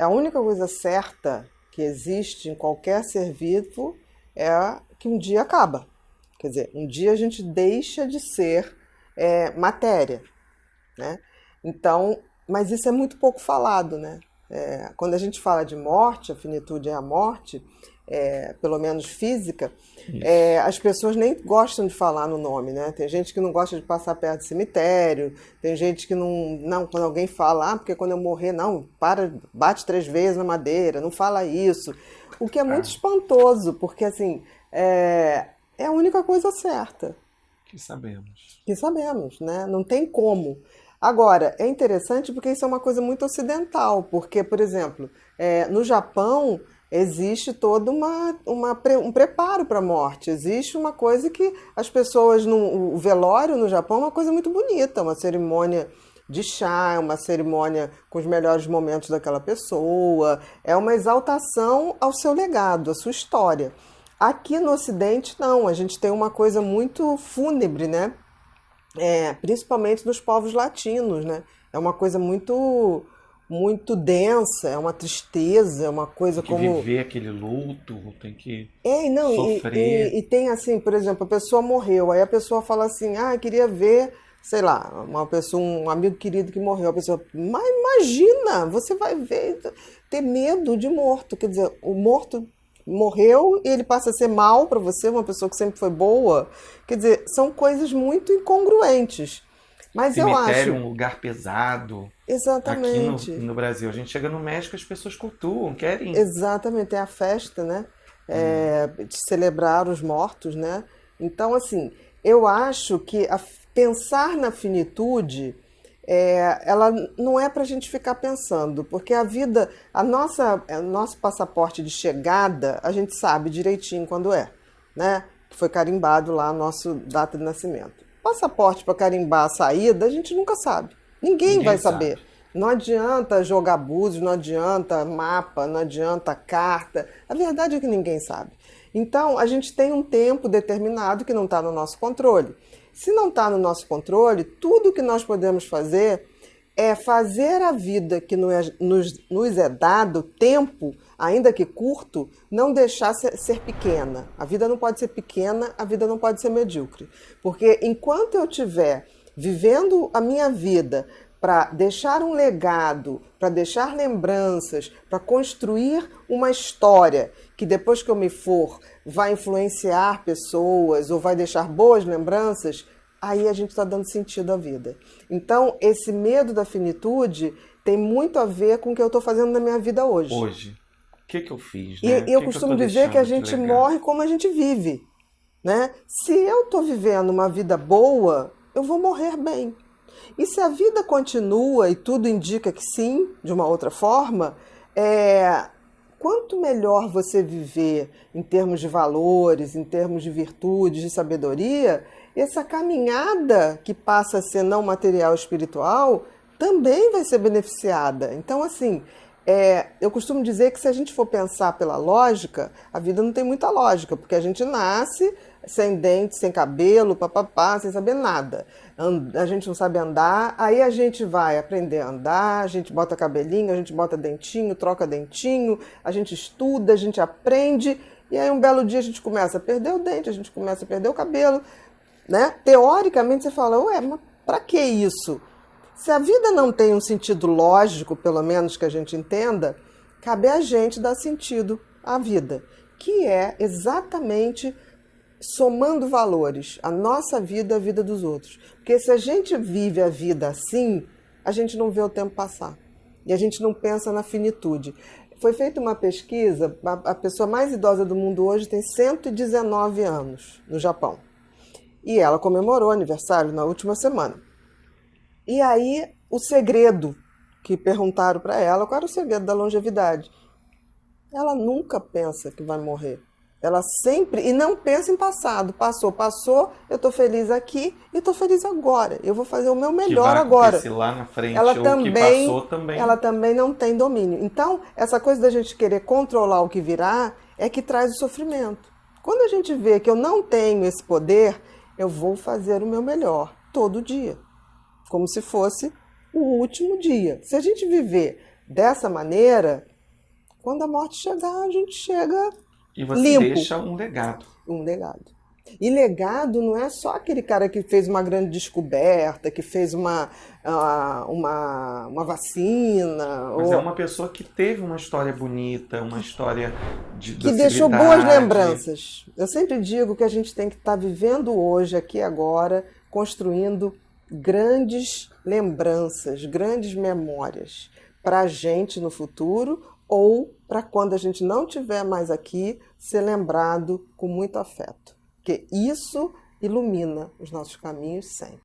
a única coisa certa que existe em qualquer ser vivo é que um dia acaba. Quer dizer, um dia a gente deixa de ser matéria, né? Então, mas isso é muito pouco falado, né? Quando a gente fala de morte, a finitude é a morte, pelo menos física, as pessoas nem gostam de falar no nome, né? Tem gente que não gosta de passar perto do cemitério, tem gente que não, quando alguém fala, porque quando eu morrer, não, bate 3 vezes na madeira, não fala isso. O que é muito espantoso, porque assim, é a única coisa certa. Que sabemos. Que sabemos, né? Não tem como. Agora, é interessante porque isso é uma coisa muito ocidental, porque, por exemplo, no Japão existe todo um preparo para a morte. Existe uma coisa que as pessoas, o velório no Japão é uma coisa muito bonita, uma cerimônia de chá, uma cerimônia com os melhores momentos daquela pessoa, é uma exaltação ao seu legado, à sua história. Aqui no Ocidente, não, a gente tem uma coisa muito fúnebre, né? Principalmente nos povos latinos, né? É uma coisa muito muito densa, é uma tristeza, é uma coisa tem que como... viver aquele luto, tem que não, sofrer. E tem assim, por exemplo, a pessoa morreu, aí a pessoa fala assim, queria ver, sei lá, uma pessoa, um amigo querido que morreu, a pessoa, mas imagina, você vai ver, ter medo de morto, quer dizer, o morto morreu e ele passa a ser mal para você, uma pessoa que sempre foi boa. Quer dizer, são coisas muito incongruentes. Mas Cemitério eu é acho... um lugar pesado. Exatamente. Aqui no Brasil, a gente chega no México, as pessoas cultuam, querem. Exatamente, é a festa, né? De celebrar os mortos, né? Então, assim, eu acho que pensar na finitude, ela não é para a gente ficar pensando, porque a vida, nosso passaporte de chegada, a gente sabe direitinho quando né? Que foi carimbado lá a nossa data de nascimento. Passaporte para carimbar a saída, a gente nunca sabe. Ninguém vai saber. Não adianta jogar búzios, não adianta mapa, não adianta carta. A verdade é que ninguém sabe. Então, a gente tem um tempo determinado que não está no nosso controle. Se não está no nosso controle, tudo que nós podemos fazer é fazer a vida que nos é dado, tempo, ainda que curto, não deixar ser pequena. A vida não pode ser pequena, a vida não pode ser medíocre. Porque enquanto eu estiver vivendo a minha vida para deixar um legado, para deixar lembranças, para construir uma história que depois que eu me for vai influenciar pessoas ou vai deixar boas lembranças, aí a gente está dando sentido à vida. Então, esse medo da finitude tem muito a ver com o que eu estou fazendo na minha vida hoje. Hoje. O que eu fiz, né? E eu costumo dizer que a gente morre como a gente vive, né? Se eu estou vivendo uma vida boa, eu vou morrer bem. E se a vida continua e tudo indica que sim, de uma outra forma, quanto melhor você viver em termos de valores, em termos de virtudes, de sabedoria, essa caminhada que passa a ser não material espiritual também vai ser beneficiada. Então, assim, eu costumo dizer que se a gente for pensar pela lógica, a vida não tem muita lógica, porque a gente nasce sem dente, sem cabelo, papapá, sem saber nada. A gente não sabe andar, aí a gente vai aprender a andar, a gente bota cabelinho, a gente bota dentinho, troca dentinho, a gente estuda, a gente aprende, e aí um belo dia a gente começa a perder o dente, a gente começa a perder o cabelo, né? Teoricamente você fala, mas pra que isso? Se a vida não tem um sentido lógico, pelo menos que a gente entenda, cabe a gente dar sentido à vida, que é exatamente somando valores, a nossa vida e a vida dos outros. Porque se a gente vive a vida assim, a gente não vê o tempo passar. E a gente não pensa na finitude. Foi feita uma pesquisa, a pessoa mais idosa do mundo hoje tem 119 anos no Japão. E ela comemorou aniversário na última semana. E aí, o segredo que perguntaram para ela, qual era o segredo da longevidade? Ela nunca pensa que vai morrer. Ela sempre, e não pensa em passado. Passou, eu estou feliz aqui e estou feliz agora. Eu vou fazer o meu melhor agora. Que vai acontecer lá na frente, ela ou também, que passou também. Ela também não tem domínio. Então, essa coisa da gente querer controlar o que virá é que traz o sofrimento. Quando a gente vê que eu não tenho esse poder, eu vou fazer o meu melhor todo dia. Como se fosse o último dia. Se a gente viver dessa maneira, Quando a morte chegar, a gente chega E você limpo. deixa um legado. Um legado. E legado não é só aquele cara que fez uma grande descoberta, que fez uma vacina. Mas é uma pessoa que teve uma história bonita, uma história de que deixou docilidade. boas lembranças. Eu sempre digo que a gente tem que estar vivendo hoje, aqui e agora, construindo grandes lembranças, grandes memórias para a gente no futuro ou para quando a gente não estiver mais aqui, ser lembrado com muito afeto. Porque isso ilumina os nossos caminhos sempre.